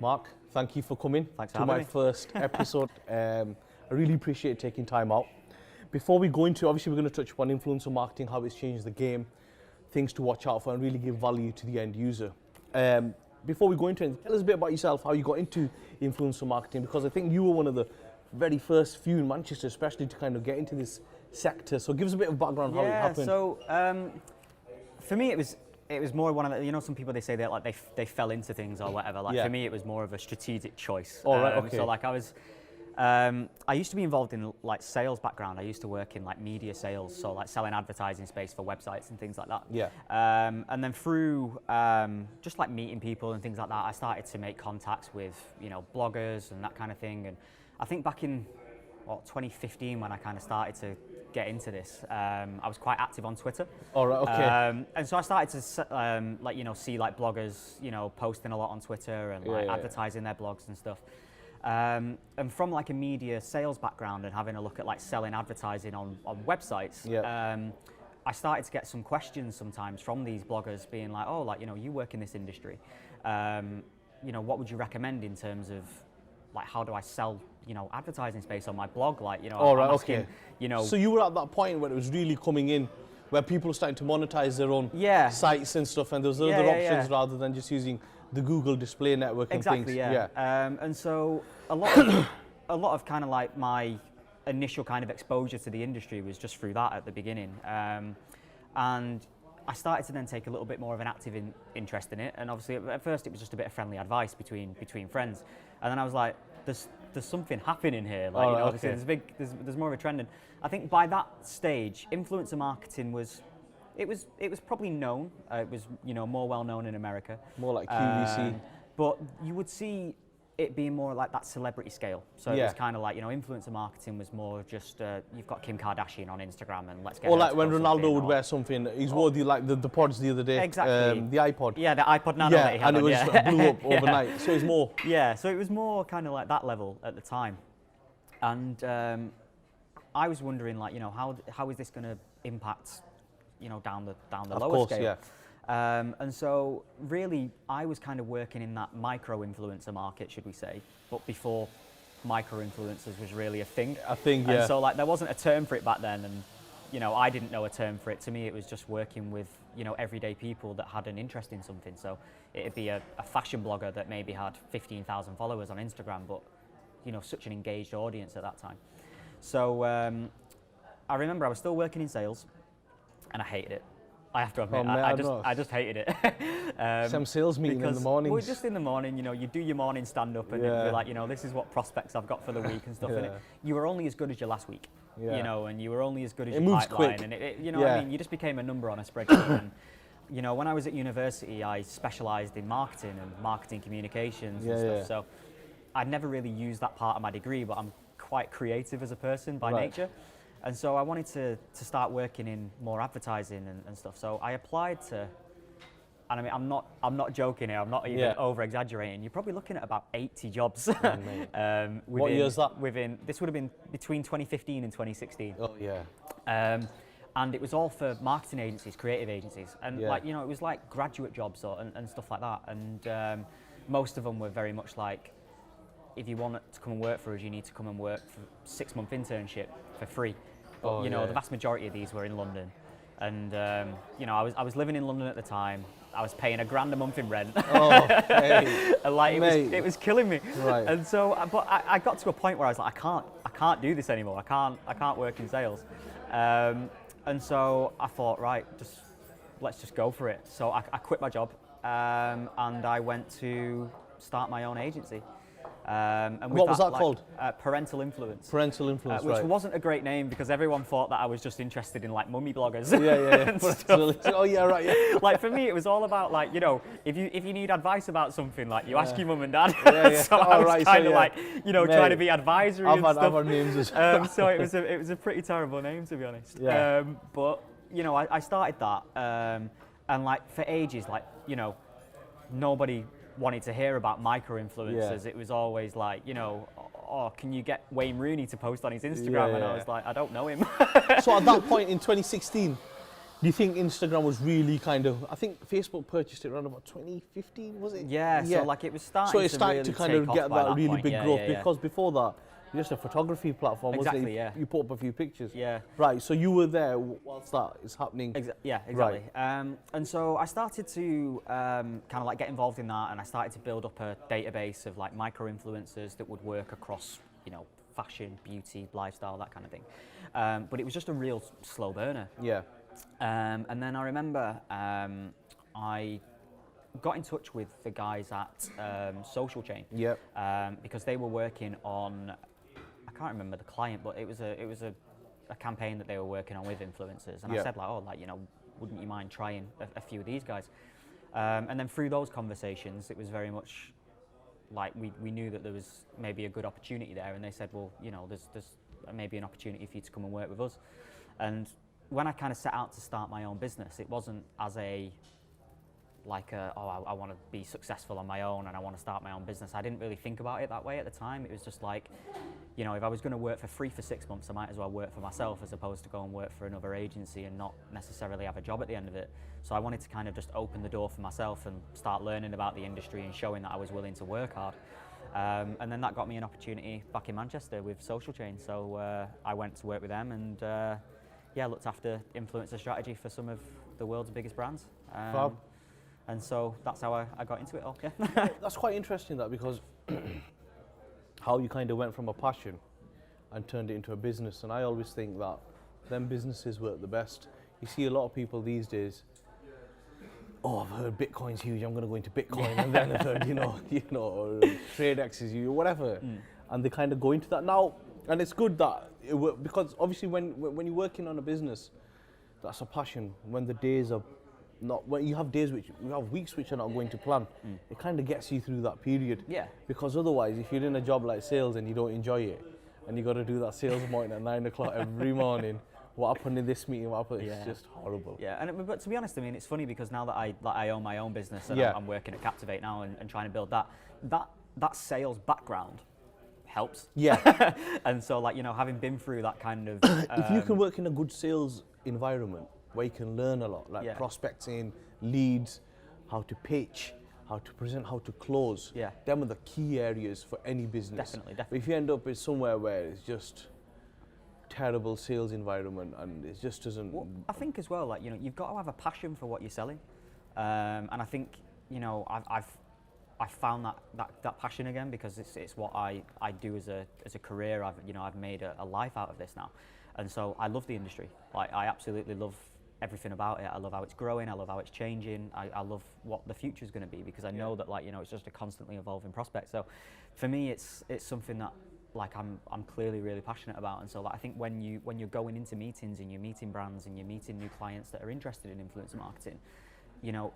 Mark, thank you for coming Thanks for to having my me. first episode. I really appreciate taking time out. Before we go into, obviously we're going to touch upon influencer marketing, how it's changed the game, things to watch out for and really give value to the end user. Before we go into it, tell us a bit about yourself, how you got into influencer marketing, because I think you were one of the very first few in Manchester, especially to kind of get into this sector. So give us a bit of background how it happened. So for me, it was more one of the, some people, they say that like they fell into things or whatever. Like for me, it was more of a strategic choice. Oh, right, okay. So like I used to be involved in like sales background. I used to work in like media sales, so like selling advertising space for websites and things like that. Yeah. And then through just like meeting people and things like that, I started to make contacts with bloggers and that kind of thing. And I think back in 2015 when I kind of started to get into this, I was quite active on Twitter. All right, okay. And so I started to see like bloggers posting a lot on Twitter and like advertising their blogs and stuff. And from like a media sales background and having a look at like selling advertising on websites, I started to get some questions sometimes from these bloggers being like, oh, like, you work in this industry. What would you recommend in terms of like, how do I sell, advertising space on my blog? Like, All right, I'm asking, okay. So you were at that point where it was really coming in, where people were starting to monetize their own sites and stuff, and there was other options rather than just using the Google display network and things. Exactly, yeah. And so a lot of kind of like my initial kind of exposure to the industry was just through that at the beginning. And I started to then take a little bit more of an active interest in it. And obviously at first it was just a bit of friendly advice between friends. And then I was like, there's something happening here. Like, obviously there's more of a trend. And I think by that stage, influencer marketing was probably known. It was, more well known in America. More like QVC. But you would see it being more like that celebrity scale. So it was kind of like, influencer marketing was more just, you've got Kim Kardashian on Instagram and let's get Or like when Ronaldo would wear something, he's wore the pods the other day. Exactly. The iPod. Yeah, the iPod Nano that he had and on, it blew up overnight. So it's more. Yeah, so it was more kind of like that level at the time. And I was wondering, like, how is this going to impact, down the lower scale? Yeah. And so really I was kind of working in that micro influencer market, should we say, but before micro influencers was really a thing. And so like there wasn't a term for it back then, and I didn't know a term for it. To me it was just working with everyday people that had an interest in something. So it'd be a fashion blogger that maybe had 15,000 followers on Instagram, but such an engaged audience at that time. So I remember I was still working in sales and I hated it. I have to admit, I just hated it. Some sales meeting in the morning. Well, just in the morning, you do your morning stand-up and you're like, this is what prospects I've got for the week and stuff. And you were only as good as your last week, and you were only as good as your pipeline. Quick. And what I mean? You just became a number on a spreadsheet. And, when I was at university, I specialised in marketing and marketing communications and stuff. So I'd never really used that part of my degree, but I'm quite creative as a person by nature. And so I wanted to start working in more advertising and stuff. So I applied to, and I mean, I'm not joking here. I'm not even over exaggerating. You're probably looking at about 80 jobs. What year is that? This would have been between 2015 and 2016. Oh yeah. And it was all for marketing agencies, creative agencies, and it was like graduate jobs and stuff like that. And most of them were very much like, if you want to come and work for us, you need to come and work for a 6-month internship for free. But, the vast majority of these were in London. And, I was living in London at the time. I was paying $1,000 a month in rent. Oh, hey. And like, it was killing me. Right. And so, but I got to a point where I was like, I can't do this anymore. I can't work in sales. And so I thought, right, let's just go for it. So I quit my job and I went to start my own agency. And what was that called? Parental Influence. Parental Influence, which wasn't a great name because everyone thought that I was just interested in like mummy bloggers. Oh yeah, right. Yeah. Like for me, it was all about like if you need advice about something, like you ask your mum and dad. So I was kind of like trying to be advisory and stuff. I've had names as well. So it was a pretty terrible name, to be honest. Yeah. But I started that, and like for ages, like nobody wanted to hear about micro influencers. It was always like, oh, can you get Wayne Rooney to post on his Instagram? And I was like, I don't know him. So at that point in 2016, Do you think Instagram was really kind of? I think Facebook purchased it around about 2015, was it? Yeah. So like it was starting. So it started really to kind take of off get by that really point. big Yeah, growth yeah, yeah. because before that, it was just a photography platform, wasn't Exactly, it? yeah. You put up a few pictures. Yeah. Right. So you were there whilst that is happening. Yeah, exactly. And so I started to kind of like get involved in that, and I started to build up a database of like micro influencers that would work across, you know, fashion, beauty, lifestyle, that kind of thing. But it was just a real slow burner. Yeah. And then I remember I got in touch with the guys at Social Chain. Yep. Because they were working on, I can't remember the client, but it was a campaign that they were working on with influencers. And I said like, oh, like, you know, wouldn't you mind trying a few of these guys? And then through those conversations, it was very much like we knew that there was maybe a good opportunity there. And they said, well, you know, there's maybe an opportunity for you to come and work with us. And when I kind of set out to start my own business, it wasn't as I want to be successful on my own and I want to start my own business. I didn't really think about it that way at the time. It was just like, you know, if I was going to work for free for 6 months, I might as well work for myself as opposed to go and work for another agency and not necessarily have a job at the end of it. So I wanted to kind of just open the door for myself and start learning about the industry and showing that I was willing to work hard. And then that got me an opportunity back in Manchester with Social Chain. So I went to work with them and looked after influencer strategy for some of the world's biggest brands. And so that's how I got into it all. Yeah. That's quite interesting, that, because how you kind of went from a passion and turned it into a business. And I always think that them businesses work the best. You see a lot of people these days, oh, I've heard Bitcoin's huge, I'm going to go into Bitcoin. And then I've heard, you know, TradeX is huge, whatever. And they kind of go into that now. And it's good that it because obviously when you're working on a business, that's a passion. When the days are not, when you have weeks which are not going to plan, it kind of gets you through that period. Yeah. Because otherwise, if you're in a job like sales and you don't enjoy it, and you got to do that sales appointment at 9 o'clock every morning, what happened in this meeting, what happened, it's just horrible. Yeah, but to be honest, I mean, it's funny because now that I own my own business and I'm working at Captivate now and trying to build that sales background helps. Yeah. And so, like, you know, having been through that kind of... if you can work in a good sales environment where you can learn a lot, like prospecting, leads, how to pitch, how to present, how to close, them are the key areas for any business. Definitely. But if you end up in somewhere where it's just terrible sales environment and it just doesn't... Well, I think as well, like, you know, you've got to have a passion for what you're selling. And I think, you know, I've found that passion again because it's what I do as a career. I've made a life out of this now. And so I love the industry. Like, I absolutely love everything about it. I love how it's growing. I love how it's changing. I love what the future is going to be because I know that, like, you know, it's just a constantly evolving prospect. So for me, it's something that, like, I'm clearly really passionate about. And so, like, I think when you're going into meetings and you're meeting brands and you're meeting new clients that are interested in influencer marketing, you know,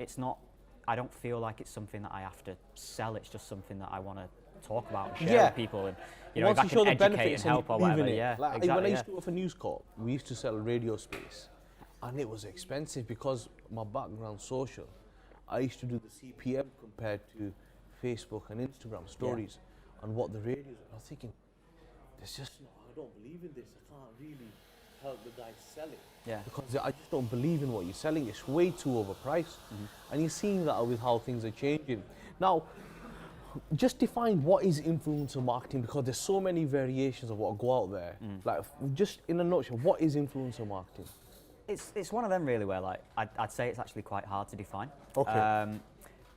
I don't feel like it's something that I have to sell. It's just something that I want to talk about and share with people. And, you know, if I can educate and help or whatever, like, exactly. When I used to work for News Corp, we used to sell radio space. And it was expensive because my background social. I used to do the CPM compared to Facebook and Instagram stories and what the radios are. I was thinking, there's just I don't believe in this. I can't really help the guys sell it. Yeah. Because I just don't believe in what you're selling. It's way too overpriced. And you're seeing that with how things are changing. Now, just define what is influencer marketing, because there's so many variations of what go out there. Like, just in a nutshell, what is influencer marketing? It's one of them really where, like, I'd say it's actually quite hard to define. Okay.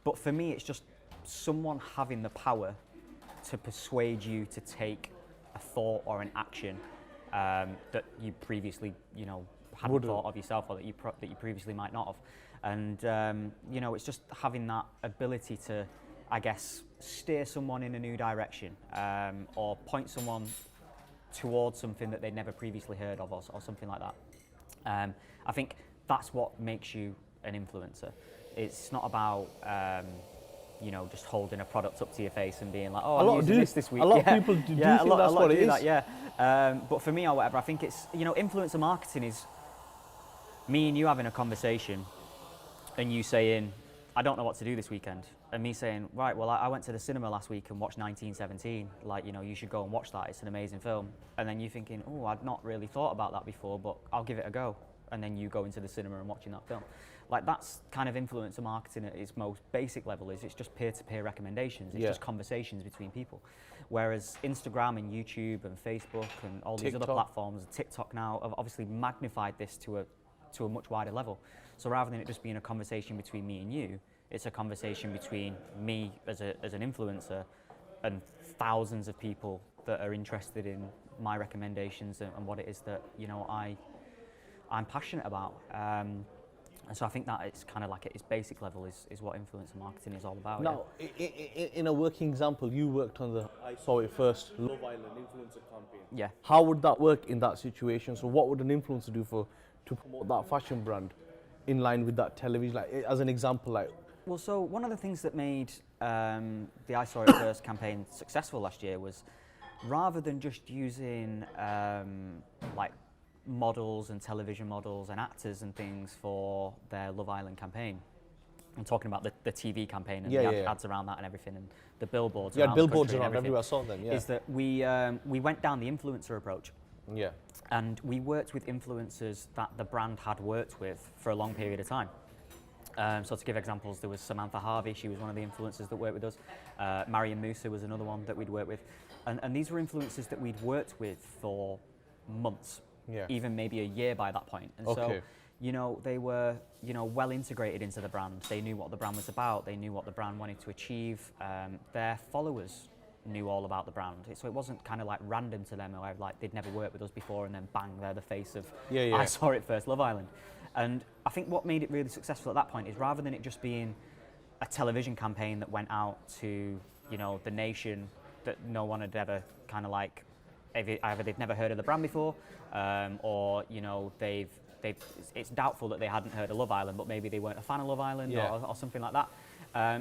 But for me, it's just someone having the power to persuade you to take a thought or an action that you previously, you know, hadn't thought of yourself, or that you previously might not have. And you know, it's just having that ability to, I guess, steer someone in a new direction, or point someone towards something that they'd never previously heard of, or something like that. I think that's what makes you an influencer. It's not about you know, just holding a product up to your face and being like, oh, I'm using this week. A lot of people do think that's what it is. But for me or whatever, I think it's, you know, influencer marketing is me and you having a conversation and you saying, I don't know what to do this weekend. And me saying, right, well, I went to the cinema last week and watched 1917. Like, you know, you should go and watch that. It's an amazing film. And then you thinking, oh, I'd not really thought about that before, but I'll give it a go. and then you go into the cinema and watching that film. Like that's kind of influencer marketing at its most basic level. Is it's just peer-to-peer recommendations. It's just conversations between people. Whereas Instagram and YouTube and Facebook and all these other platforms, TikTok now, have obviously magnified this to a much wider level. So rather than it just being a conversation between me and you, it's a conversation between me as an influencer and thousands of people that are interested in my recommendations and what it is that I'm passionate about. And so I think that it's kind of like at its basic level is what influencer marketing is all about. Now, in a working example, you worked on the I Saw It First Love Island influencer campaign. Yeah. How would that work in that situation? So what would an influencer do to promote that fashion brand in line with that television? Like, as an example, like. Well, so one of the things that made the I Saw It First campaign successful last year was rather than just using like models and television models and actors and things for their Love Island campaign. I'm talking about the TV campaign and ads around that and everything, and the billboards. Yeah, around billboards the around everywhere. I saw them. Yeah. Is that we went down the influencer approach. Yeah. And we worked with influencers that the brand had worked with for a long period of time. So to give examples, there was Samantha Harvey. She was one of the influencers that worked with us. Mariam Musa was another one that we'd worked with, and these were influencers that we'd worked with for months. Yeah. Even maybe a year by that point. And so, they were, well integrated into the brand. They knew what the brand was about. They knew what the brand wanted to achieve. Their followers knew all about the brand. So it wasn't kind of like random to them, or like they'd never worked with us before and then bang, they're the face of I Saw It First Love Island. And I think what made it really successful at that point is rather than it just being a television campaign that went out to, the nation that no one had ever kind of like, either they've never heard of the brand before, or it's doubtful that they hadn't heard of Love Island, but maybe they weren't a fan of Love Island or something like that.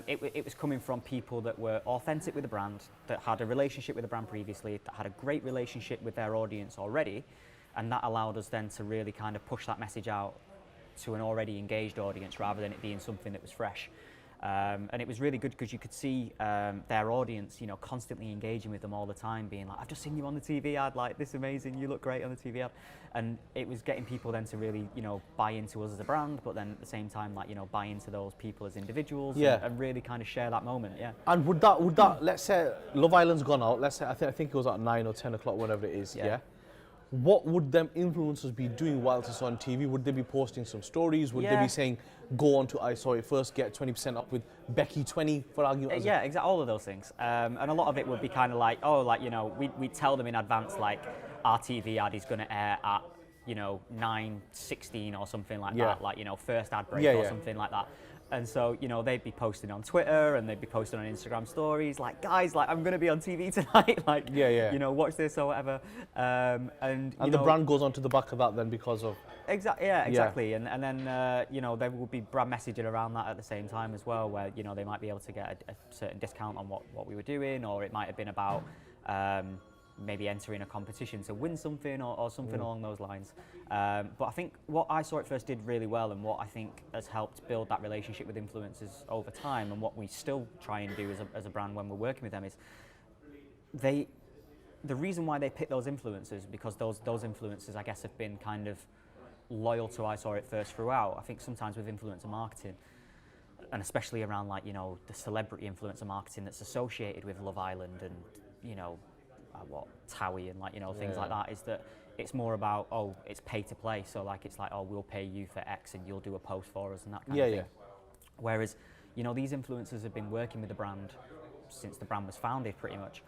It was coming from people that were authentic with the brand, that had a relationship with the brand previously, that had a great relationship with their audience already, and that allowed us then to really kind of push that message out to an already engaged audience rather than it being something that was fresh. And it was really good because you could see their audience, constantly engaging with them all the time, being like, I've just seen you on the TV ad, like, this is amazing, you look great on the TV ad. And it was getting people then to really, buy into us as a brand, but then at the same time, like, buy into those people as individuals and really kind of share that moment, And would that, let's say Love Island's gone out, let's say, I think it was at 9 or 10 o'clock, whatever it is, what would them influencers be doing whilst it's on TV? Would they be posting some stories? Would they be saying, go on to I Saw It First, get 20% up with Becky 20 for argument? Yeah, exactly, all of those things. And a lot of it would be kind of like, we tell them in advance, like, our TV ad is going to air at, 9:16 or something like that, like, first ad break or something like that. And so, they'd be posting on Twitter and they'd be posting on Instagram stories, like, guys, like, I'm going to be on TV tonight, like, watch this or whatever. And the brand goes on to the back of that then because of... Exactly. And then, there will be brand messaging around that at the same time as well, where, they might be able to get a certain discount on what we were doing, or it might have been about... maybe entering a competition to win something or something along those lines. But I think what I Saw It First did really well, and what I think has helped build that relationship with influencers over time, and what we still try and do as a brand when we're working with them, is the reason why they pick those influencers, because those influencers, I guess, have been kind of loyal to I Saw It First throughout. I think sometimes with influencer marketing, and especially around, like, the celebrity influencer marketing that's associated with Love Island and, Towie and, like, things like that, is that it's more about, it's pay to play. So, like, it's like, we'll pay you for X and you'll do a post for us and that kind of thing. Whereas, these influencers have been working with the brand since the brand was founded, pretty much.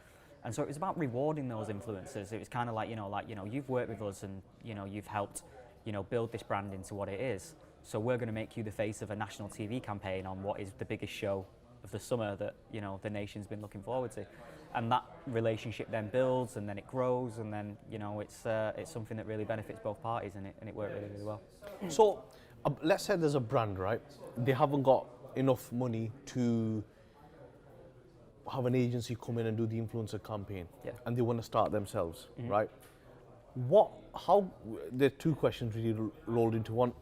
And so it was about rewarding those influencers. It was kind of like, you've worked with us and, you've helped, build this brand into what it is. So we're going to make you the face of a national TV campaign on what is the biggest show of the summer that, the nation's been looking forward to. And that relationship then builds, and then it grows, and then, it's something that really benefits both parties, and it worked really, really well. So let's say there's a brand, right? They haven't got enough money to have an agency come in and do the influencer campaign, and they want to start themselves, right? There are two questions really rolled into one.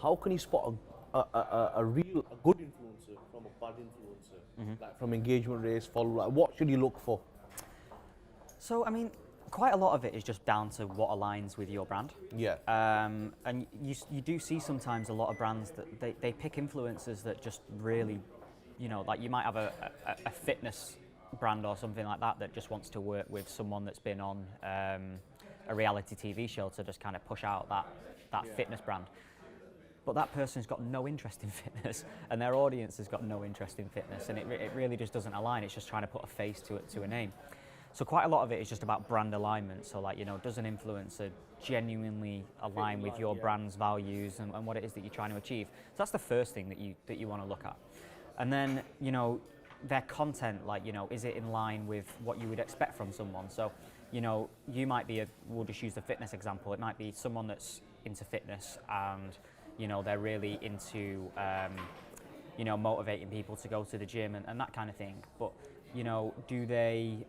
How can you spot a good influencer from a bad influencer, like from engagement rates, follow? Like, what should you look for? So, I mean, quite a lot of it is just down to what aligns with your brand. Yeah. And you do see sometimes a lot of brands that they pick influencers that just really, you know, like you might have a fitness brand or something like that just wants to work with someone that's been on a reality TV show to just kind of push out that fitness brand. But that person's got no interest in fitness, and their audience has got no interest in fitness, and it really just doesn't align. It's just trying to put a face to a name. So quite a lot of it is just about brand alignment. So like, you know, does an influencer genuinely align with your brand's values and what it is that you're trying to achieve? So that's the first thing that you want to look at. And then, you know, their content, like, you know, is it in line with what you would expect from someone? So, you know, you might be we'll just use the fitness example. It might be someone that's into fitness and, you know, they're really into, you know, motivating people to go to the gym and that kind of thing. But, you know, do they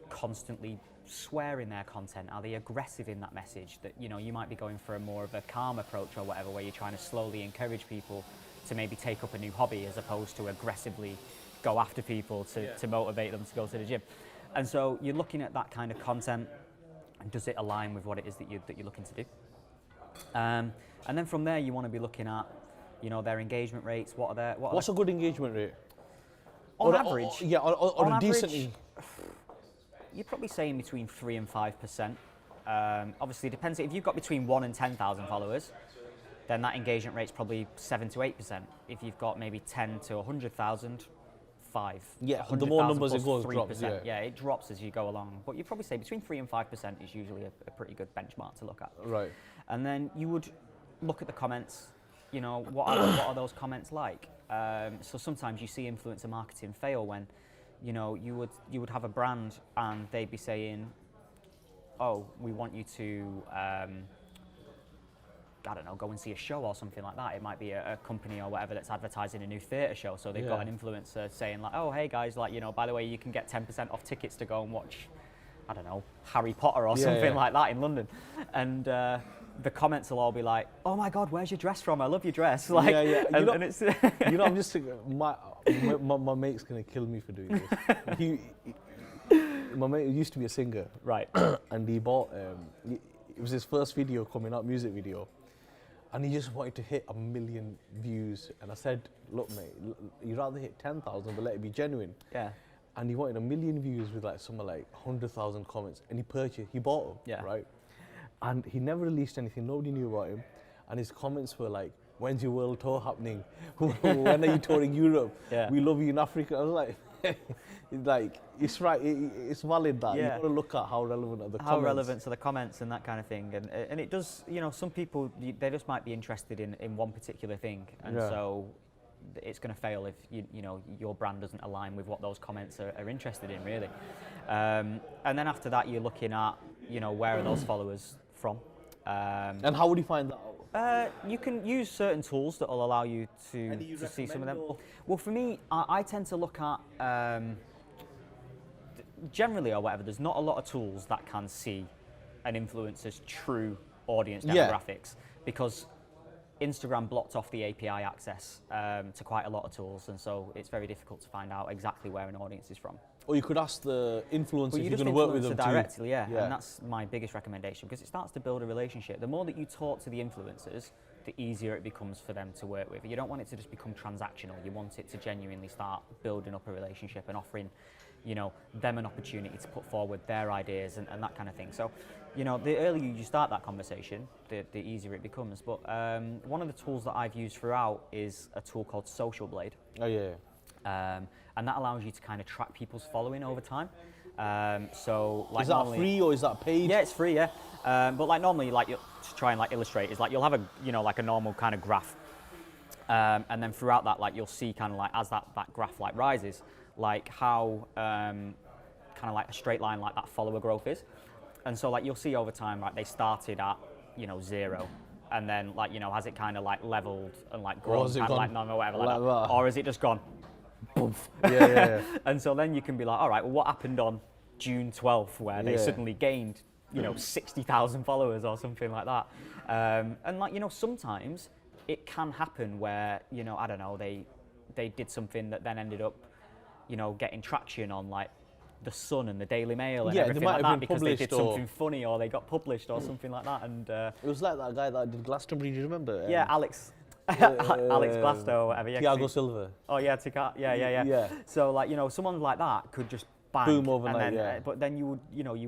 constantly swear in their content? Are they aggressive in that message? That, you know, you might be going for a more of a calm approach or whatever, where you're trying to slowly encourage people to maybe take up a new hobby as opposed to aggressively go after people to motivate them to go to the gym. And so you're looking at that kind of content, and does it align with what it is that you're looking to do? And then from there, you want to be looking at, you know, their engagement rates. What's a good engagement rate? On average? On average, decently. You're probably saying between 3 and 5%. Obviously, it depends. If you've got between 1 and 10,000 followers, then that engagement rate's probably 7 to 8%. If you've got maybe 10 to 100,000, 5. Yeah, the more numbers it goes, 3%. drops. Yeah, it drops as you go along. But you'd probably say between 3 and 5% is usually a pretty good benchmark to look at. Right. And then you would look at the comments. You know, what are those comments like? So sometimes you see influencer marketing fail when, you know, you would have a brand and they'd be saying, oh, we want you to, I don't know, go and see a show or something like that. It might be a company or whatever that's advertising a new theatre show. So they've got an influencer saying like, oh, hey guys, like, you know, by the way, you can get 10% off tickets to go and watch, I don't know, Harry Potter or something like that in London. And the comments will all be like, oh my God, where's your dress from? I love your dress. Like, and it's you know, I'm just thinking, my mate's gonna kill me for doing this. My mate used to be a singer, right? And he bought. It was his first video coming out, music video, and he just wanted to hit 1 million views. And I said, look, mate, you'd rather hit 10,000, but let it be genuine. Yeah. And he wanted 1 million views with like somewhere like 100,000 comments, and he bought them, yeah. right? And he never released anything. Nobody knew about him, and his comments were like, "When's your world tour happening? When are you touring Europe? Yeah. We love you in Africa." I was like, it's right. It's valid that you got to look at how relevant are the comments. How relevant to the comments and that kind of thing, and it does. You know, some people they just might be interested in one particular thing, and so it's going to fail if you know your brand doesn't align with what those comments are interested in, really. And then after that, you're looking at, you know, where are those followers from? And how would you find that out? You can use certain tools that will allow you to see some of them. Well, for me, I tend to look at, generally or whatever, there's not a lot of tools that can see an influencer's true audience demographics, because Instagram blocked off the API access to quite a lot of tools, and so it's very difficult to find out exactly where an audience is from. Or you could ask the influencer if you're going to work with them directly, and that's my biggest recommendation, because it starts to build a relationship. The more that you talk to the influencers, the easier it becomes for them to work with. You don't want it to just become transactional. You want it to genuinely start building up a relationship and offering, you know, them an opportunity to put forward their ideas and that kind of thing. So, you know, the earlier you start that conversation, the easier it becomes. But one of the tools that I've used throughout is a tool called Social Blade. Oh, yeah. And that allows you to kind of track people's following over time. So, like, is that free or is that paid? Yeah, it's free. Yeah, but like normally, like to try and like illustrate, is like you'll have a, you know, like a normal kind of graph, and then throughout that, like you'll see kind of like as that graph like rises, like how kind of like a straight line like that follower growth is, and so like you'll see over time, like they started at, you know, 0. And then, like, you know, has it kind of like leveled and like grown, kind of like none or whatever, like that. Or has it just gone? Boof. Yeah. And so then you can be like, all right, well, what happened on June 12th where they suddenly gained, you know, 60,000 followers or something like that? And like, you know, sometimes it can happen where, you know, I don't know, they did something that then ended up, you know, getting traction on like the Sun and the Daily Mail and Yeah, they everything might like have that been because they did published or- something funny or they got published or something like that. And It was like that guy that did Glastonbury. Do you remember? yeah, Alex. Alex Glasto or whatever. Yeah, Thiago Silva. Oh yeah, yeah. So like someone like that could just bang, Boom overnight, and then, yeah. But then you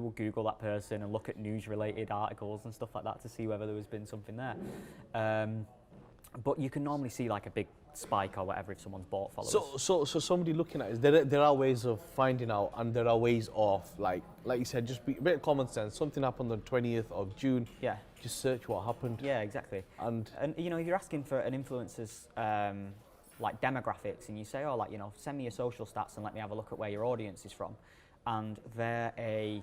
would Google that person and look at news-related articles and stuff like that to see whether there was been something there. But you can normally see like a big spike or whatever if someone's bought followers. So somebody looking at it, there are ways of finding out, and there are ways of like you said, just be a bit of common sense. Something happened on the 20th of June. Yeah. Just search what happened. Yeah, exactly. And if you're asking for an influencer's like demographics, and you say, oh, like send me your social stats and let me have a look at where your audience is from, and they're a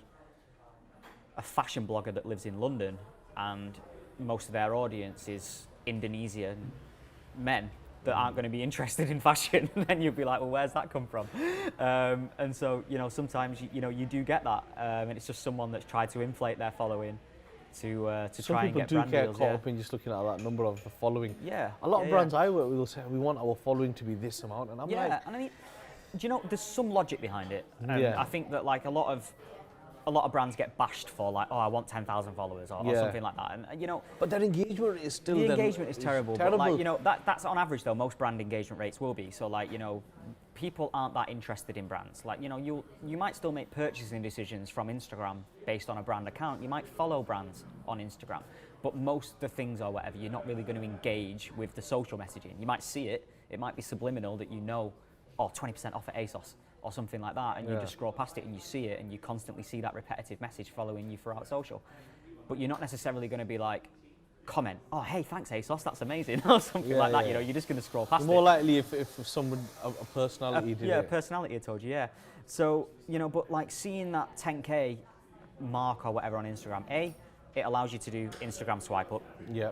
fashion blogger that lives in London, and most of their audience is Indonesian men that aren't going to be interested in fashion, then you'll be like, well, where's that come from? And so, sometimes you do get that, and it's just someone that's tried to inflate their following to try and get brand deals. Some people do get caught up in just looking at that number of the following. Yeah. A lot of brands I work with will say, we want our following to be this amount, and I'm like... Yeah, and I mean, do you know, there's some logic behind it. Yeah. I think that like a lot of brands get bashed for like, oh, I want 10,000 followers or something like that, and But their engagement is still... The engagement is terrible. But like, that's on average though, most brand engagement rates will be. So like, people aren't that interested in brands. Like, you might still make purchasing decisions from Instagram based on a brand account. You might follow brands on Instagram, but most of the things or whatever, you're not really going to engage with the social messaging. You might see it. It might be subliminal that 20% off at ASOS or something like that, and you just scroll past it and you see it, and you constantly see that repetitive message following you throughout social. But you're not necessarily going to be like, comment, oh, hey, thanks ASOS, that's amazing, or something like that. You're just going to scroll past it. More likely if someone, a personality did it. Yeah, a personality had told you, yeah. So, but like seeing that 10K mark or whatever on Instagram, it allows you to do Instagram swipe up. Yeah.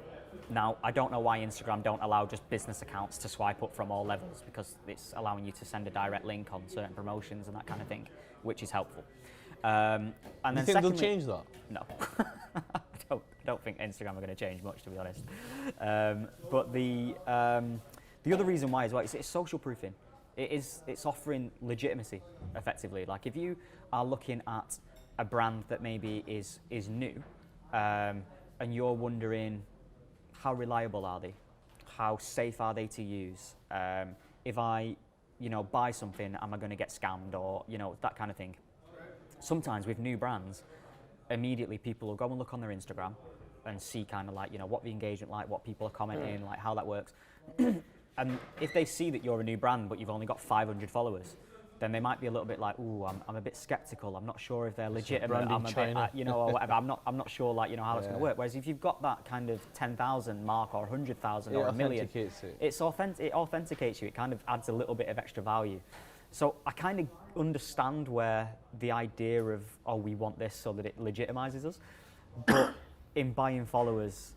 Now, I don't know why Instagram don't allow just business accounts to swipe up from all levels, because it's allowing you to send a direct link on certain promotions and that kind of thing, which is helpful. And then you think they'll change that? No. I don't think Instagram are going to change much, to be honest. But the other reason why as well, it's social proofing. It's offering legitimacy, effectively. Like if you are looking at a brand that maybe is new, and you're wondering, how reliable are they? How safe are they to use? If I, buy something, am I going to get scammed, or that kind of thing? Sometimes with new brands, immediately people will go and look on their Instagram and see kind of like what the engagement like, what people are commenting, like how that works. And if they see that you're a new brand but you've only got 500 followers, then they might be a little bit like, ooh, I'm a bit skeptical. I'm not sure if they're legitimate. I'm a bit, or whatever. I'm not sure, like, how it's going to work. Whereas if you've got that kind of 10,000 mark or 100,000 or a million, it authenticates you. It kind of adds a little bit of extra value. So I kind of understand where the idea of, oh, we want this so that it legitimizes us, but in buying followers,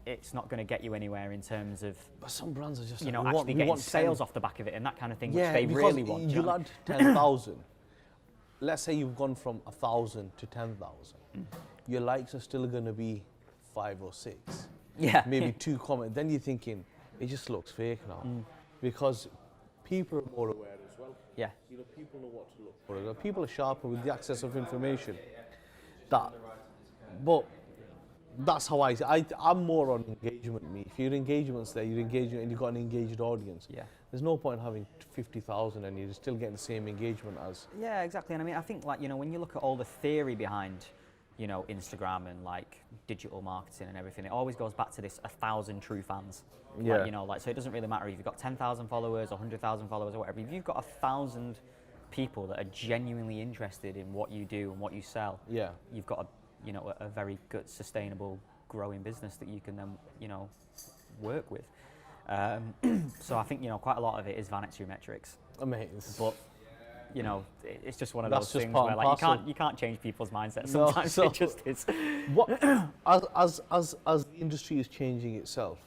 it's not going to get you anywhere in terms of. But some brands are just actually getting sales off the back of it and that kind of thing, which they really want. You'll add 10,000. Let's say you've gone from 1,000 to 10,000. Your likes are still going to be 5 or 6. Yeah. Maybe 2 comments. Then you're thinking, it just looks fake now, because people are more aware as well. Yeah. People know what to look for. People are sharper with the access of information. But that's how I'm more on engagement. Me, if your engagement's there, you're engaging and you've got an engaged audience. Yeah. There's no point having 50,000 and you're still getting the same engagement as. Yeah, exactly. And I mean, I think like when you look at all the theory behind, Instagram and like digital marketing and everything, it always goes back to this 1,000 true fans. Yeah. Like, so it doesn't really matter if you've got 10,000 followers or 100,000 followers or whatever. If you've got 1,000 people that are genuinely interested in what you do and what you sell, yeah, you've got a very good, sustainable, growing business that you can then, work with. So I think, quite a lot of it is vanity metrics. Amazing. But, it's just one of those things where like you can't change people's mindsets sometimes. No, so it just is. What as the industry is changing itself,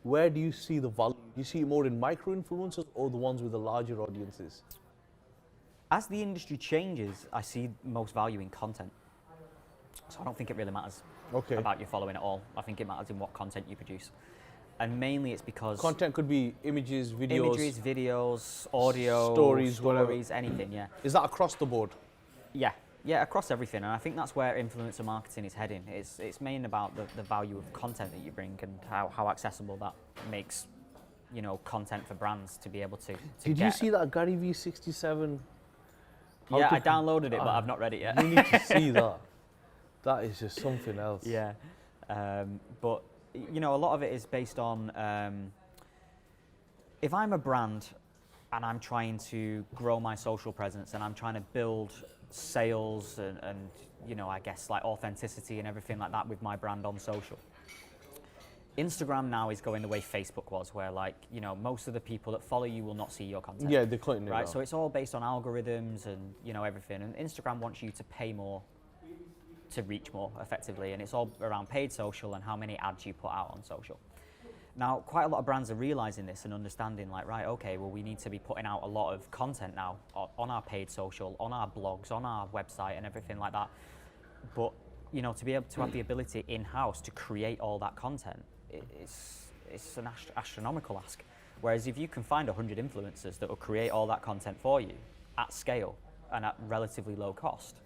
where do you see the value? Do you see it more in micro influencers or the ones with the larger audiences? As the industry changes, I see most value in content. So I don't think it really matters about your following at all. I think it matters in what content you produce. And mainly it's because content could be images, videos, audio, stories, anything. Yeah. Is that across the board? Yeah, across everything, and I think that's where influencer marketing is heading. It's mainly about the value of content that you bring and how accessible that makes, content for brands to be able to Did you see that Gary V67? Yeah, I downloaded it, but I've not read it yet. You need to see that. That is just something else. Yeah, but a lot of it is based on if I'm a brand and I'm trying to grow my social presence and I'm trying to build sales and I guess like authenticity and everything like that with my brand on social. Instagram now is going the way Facebook was, where most of the people that follow you will not see your content. Yeah, they're cutting it right. down. So it's all based on algorithms and everything. And Instagram wants you to pay more to reach more effectively, and it's all around paid social and how many ads you put out on social. Now, quite a lot of brands are realizing this and understanding we need to be putting out a lot of content now on our paid social, on our blogs, on our website and everything like that. But, to be able to have the ability in-house to create all that content, it's an astronomical ask. Whereas if you can find 100 influencers that will create all that content for you at scale and at relatively low cost,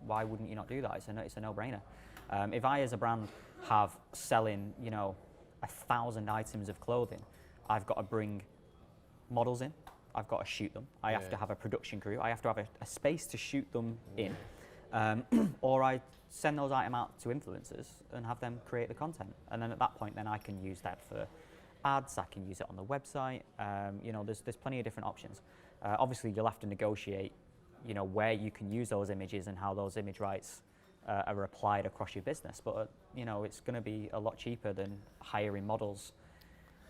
why wouldn't you not do that? It's a no-brainer. If I, as a brand, have selling, 1,000 items of clothing, I've got to bring models in, I've got to shoot them, I have to have a production crew, I have to have a space to shoot them in, or I send those items out to influencers and have them create the content. And then at that point, then I can use that for ads, I can use it on the website, there's plenty of different options. Obviously, you'll have to negotiate, where you can use those images and how those image rights are applied across your business, but it's going to be a lot cheaper than hiring models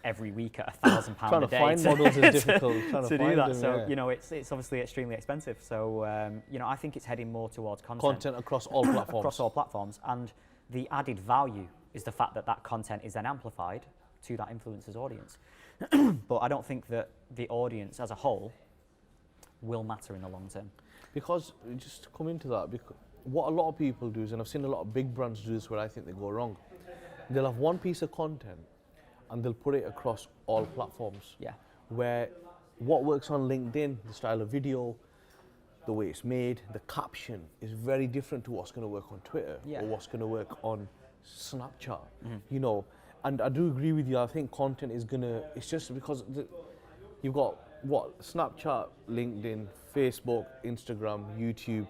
every week at £1,000 a day. Trying to find models is difficult. To do that, so it's obviously extremely expensive. So I think it's heading more towards content across all platforms. Across all platforms, and the added value is the fact that that content is then amplified to that influencer's audience. But I don't think that the audience as a whole will matter in the long term. Because just to come into that, what a lot of people do is, and I've seen a lot of big brands do this where I think they go wrong, they'll have one piece of content and they'll put it across all platforms. Yeah. Where what works on LinkedIn, the style of video, the way it's made, the caption is very different to what's going to work on Twitter or what's going to work on Snapchat. And I do agree with you. I think content is it's just because you've got Snapchat, LinkedIn, Facebook, Instagram, YouTube,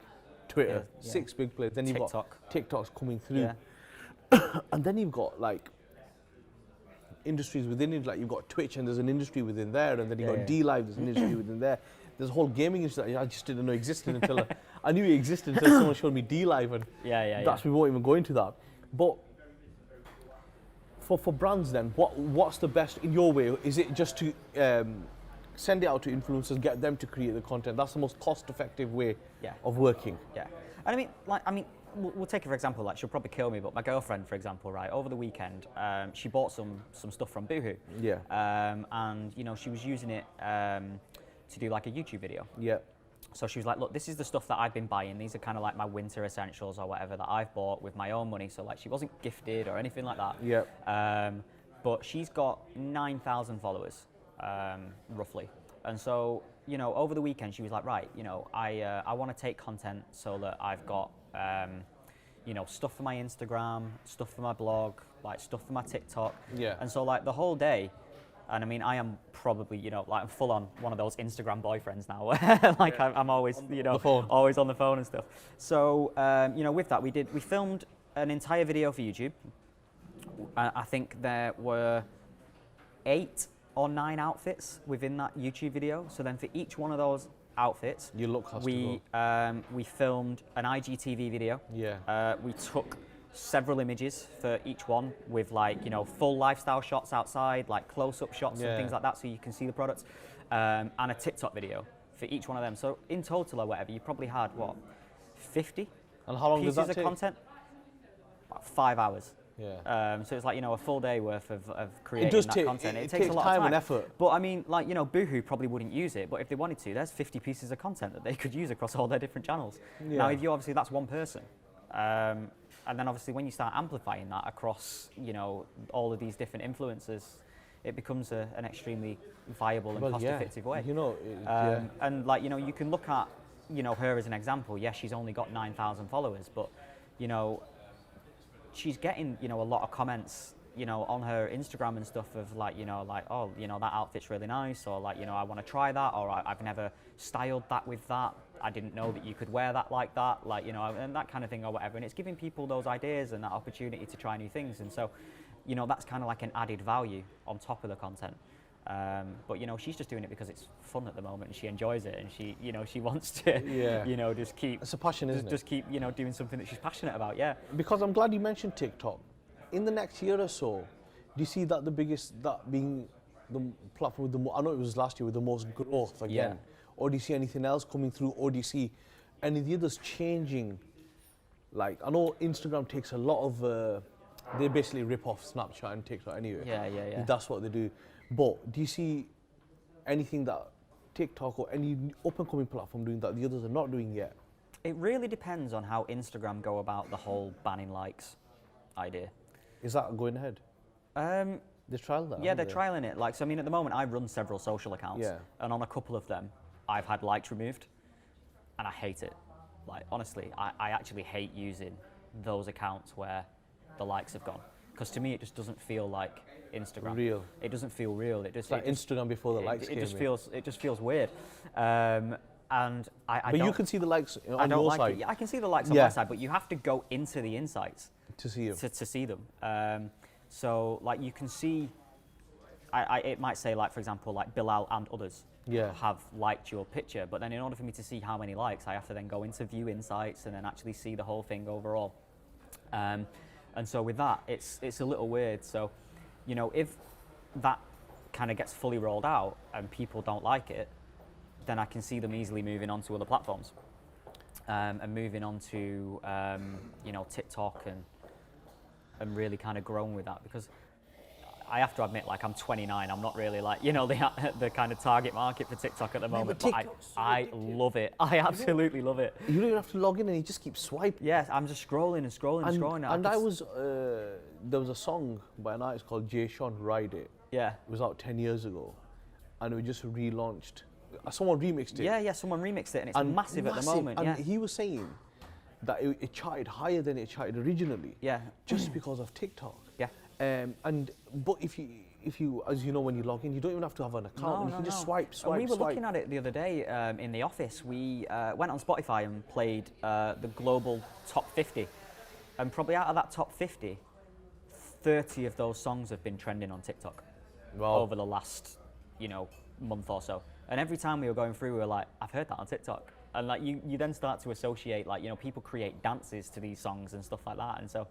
Twitter, 6 big players. Then you've got TikTok's coming through. And then you've got industries within it, you've got Twitch and there's an industry within there, and then you've got D-Live, there's an industry within there. There's a whole gaming industry that I just didn't know existed until I knew it existed until someone showed me D-Live, and we won't even go into that. But for brands then, what's the best, in your way, is it just to send it out to influencers, get them to create the content? That's the most cost-effective way of working. Yeah, and we'll take it for example. She'll probably kill me, but my girlfriend, for example, right, over the weekend, she bought some stuff from Boohoo. Yeah. And she was using it to do a YouTube video. Yeah. So she was like, look, this is the stuff that I've been buying. These are kind of my winter essentials or whatever that I've bought with my own money. So she wasn't gifted or anything like that. Yeah. But she's got 9,000 followers. Roughly. And so, over the weekend she was like, right, I want to take content so that I've got, stuff for my Instagram, stuff for my blog, stuff for my TikTok. Yeah. And so the whole day, and I am probably, I'm full on one of those Instagram boyfriends now, I'm always, always on the phone and stuff. So, with that, we filmed an entire video for YouTube. I think there were 8 or 9 outfits within that YouTube video. So then for each one of those outfits, we filmed an IGTV video. Yeah. We took several images for each one with full lifestyle shots outside, close-up shots and things like that, so you can see the products, and a TikTok video for each one of them. So in total or whatever, you probably had 50 and how long pieces does that of take? Content? About 5 hours. Yeah. So it's a full day worth of creating that content. It takes a lot of time and effort. But Boohoo probably wouldn't use it, but if they wanted to, there's 50 pieces of content that they could use across all their different channels. Yeah. Now, if you obviously, that's one person. And then obviously when you start amplifying that across, you know, all of these different influencers, it becomes an extremely viable and cost-effective way. You know, and like, you know, you can look at, you know, her as an example. Yes, she's only got 9,000 followers, but, you know, she's getting, you know, a lot of comments, you know, on her Instagram and stuff of like, you know, like, oh, you know, that outfit's really nice, or like, you know, I want to try that, or I've never styled that with that. I didn't know that you could wear that like that, like, you know, and that kind of thing or whatever. And it's giving people those ideas and that opportunity to try new things. And so, you know, that's kind of like an added value on top of the content. But, you know, she's just doing it because it's fun at the moment and she enjoys it, and she, you know, she wants to, you know, just keep... It's a passion, isn't it? Just keep, you know, doing something that she's passionate about, yeah. Because I'm glad you mentioned TikTok. In the next year or so, do you see that the biggest, that being the platform with the I know it was last year with the most growth again, or do you see anything else coming through, or do you see any of the others changing? Like, I know Instagram takes a lot of, they basically rip off Snapchat and TikTok anyway. Yeah. That's what they do. But do you see anything that TikTok or any up-and-coming platform doing that the others are not doing yet? It really depends on how Instagram go about the whole banning likes idea. Is that going ahead? They're trialing that. Yeah, they're trialing it. Like, so I mean, at the moment, I run several social accounts, and on a couple of them, I've had likes removed, and I hate it. Like, honestly, I actually hate using those accounts where the likes have gone, because to me, it just doesn't feel like Instagram. Real. It doesn't feel real. It just it's like Instagram before the likes came in. It just feels weird. And I but you can see the likes on I don't your like side. it. Yeah, I can see the likes on my side, but you have to go into the insights to see them. To see them. So like you can see, it might say like, for example, like Bilal and others have liked your picture, but then in order for me to see how many likes, I have to then go into view insights and then actually see the whole thing overall. And so with that, it's a little weird. So, you know, if that kind of gets fully rolled out and people don't like it, then I can see them easily moving on to other platforms, and moving on to you know, TikTok and really kind of growing with that, because I have to admit, like, I'm 29. I'm not really like, you know, the kind of target market for TikTok at the moment. But I love it. I absolutely love it. You don't even have to log in and you just keep swiping. Yeah, I'm just scrolling and scrolling and scrolling. And there was a song by an artist called Jay Sean, Ride It. Yeah. It was out 10 years ago, and it just relaunched. Someone remixed it. Yeah, someone remixed it, and it's massive at the moment. And he was saying that it charted higher than it charted originally. Yeah. Just because of TikTok. Yeah. But if you, as you know, when you log in, you don't even have to have an account. You can just swipe. And we were looking at it the other day in the office. We went on Spotify and played the global top 50, and probably out of that top 50, 30 of those songs have been trending on TikTok over the last, you know, month or so. And every time we were going through, we were like, I've heard that on TikTok. And like you then start to associate, like, you know, people create dances to these songs and stuff like that. And so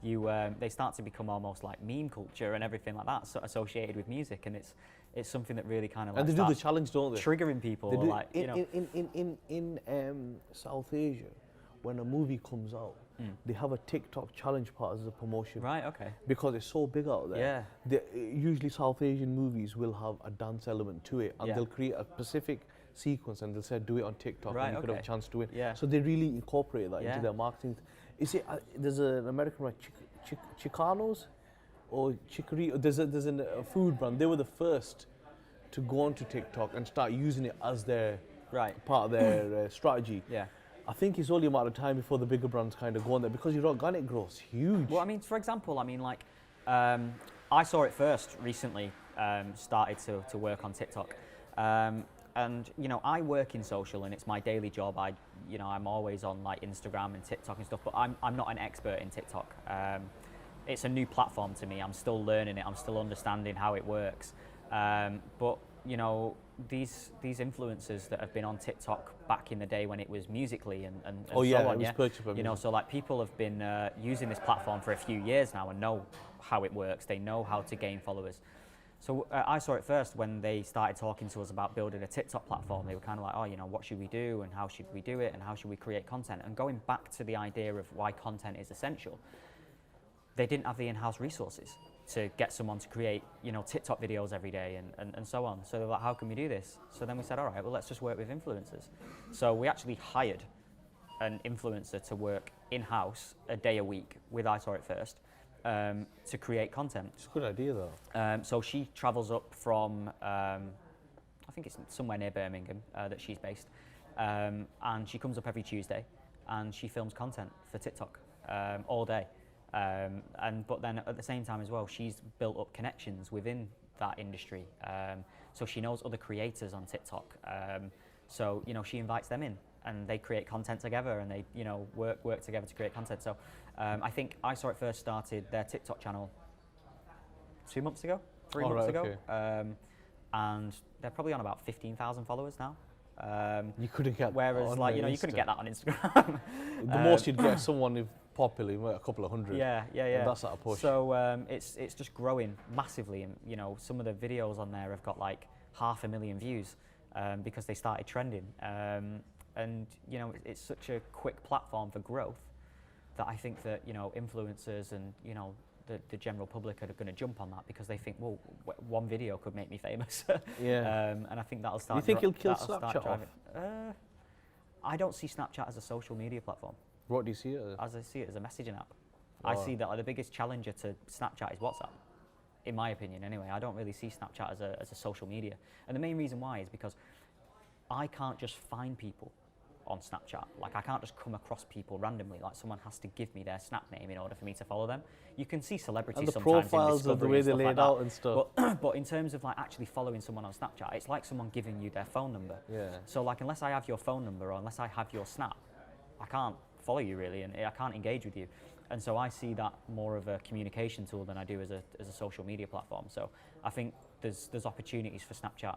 they start to become almost like meme culture and everything like that, so associated with music. And it's something that really kind of like, and they do the challenge, don't they? Triggering people. They do, like, you know. In South Asia, when a movie comes out, they have a TikTok challenge part as a promotion. Right, okay. Because it's so big out there. Yeah. Usually South Asian movies will have a dance element to it, and they'll create a specific sequence and they'll say do it on TikTok, and you could have a chance to win. Yeah. So they really incorporate that into their marketing. Is it? There's an American brand, Chicanos or Chicory. There's a food brand. They were the first to go onto TikTok and start using it as their part of their strategy. Yeah. I think it's only a matter of time before the bigger brands kind of go on there, because your organic growth's huge. Well, I mean, for example, I mean, like, I saw it first recently, started to work on TikTok. And, you know, I work in social and it's my daily job. I'm always on like Instagram and TikTok and stuff, but I'm not an expert in TikTok. It's a new platform to me. I'm still learning it. I'm still understanding how it works. But, you know, these influencers that have been on TikTok back in the day when it was Musical.ly and so on, it was purchased by you know, so like people have been using this platform for a few years now and know how it works. They know how to gain followers. So I saw it first when they started talking to us about building a TikTok platform. They were kind of like, oh, you know, what should we do and how should we do it and how should we create content? And going back to the idea of why content is essential, they didn't have the in-house resources to get someone to create, you know, TikTok videos every day and so on. So they're like, how can we do this? So then we said, all right, well, let's just work with influencers. So we actually hired an influencer to work in-house a day a week with I Saw It First to create content. It's a good idea though. So she travels up from, I think it's somewhere near Birmingham that she's based, and she comes up every Tuesday and she films content for TikTok all day. But then at the same time as well, she's built up connections within that industry. So she knows other creators on TikTok. So, she invites them in and they create content together and they, work together to create content. So I think I Saw It First started their TikTok channel 2 months ago, 3 months ago. Okay. And they're probably on about 15,000 followers now. You couldn't get whereas that like on you couldn't get that on Instagram. The most you'd get someone if popular, a couple of hundred. Yeah. And that's at a push. So it's just growing massively, and some of the videos on there have got like 500,000 views because they started trending. And it's such a quick platform for growth that I think that influencers and the general public are going to jump on that because they think, well, one video could make me famous. Yeah. And I think that'll start. You think it'll kill Snapchat off? I don't see Snapchat as a social media platform. What do you see it as? I see it as a messaging app. I see that the biggest challenger to Snapchat is WhatsApp, in my opinion anyway. I don't really see Snapchat as a social media. And the main reason why is because I can't just find people on Snapchat. Like I can't just come across people randomly. Like someone has to give me their Snap name in order for me to follow them. You can see celebrities and the sometimes profiles in of the way they're laid out and stuff. But in terms of like actually following someone on Snapchat, it's like someone giving you their phone number. Yeah. So like unless I have your phone number or unless I have your Snap, I can't follow you really, and I can't engage with you. And so I see that more of a communication tool than I do as a social media platform. So I think there's opportunities for Snapchat,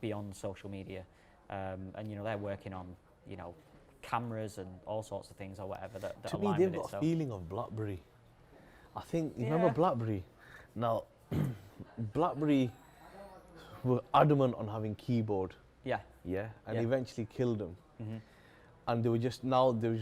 beyond social media, and they're working on cameras and all sorts of things or whatever that to align me, they've with got it. a feeling of BlackBerry. I think you remember BlackBerry. Now, BlackBerry were adamant on having keyboard. Yeah. Yeah, and Yeah. eventually killed them. Mm-hmm. And they were just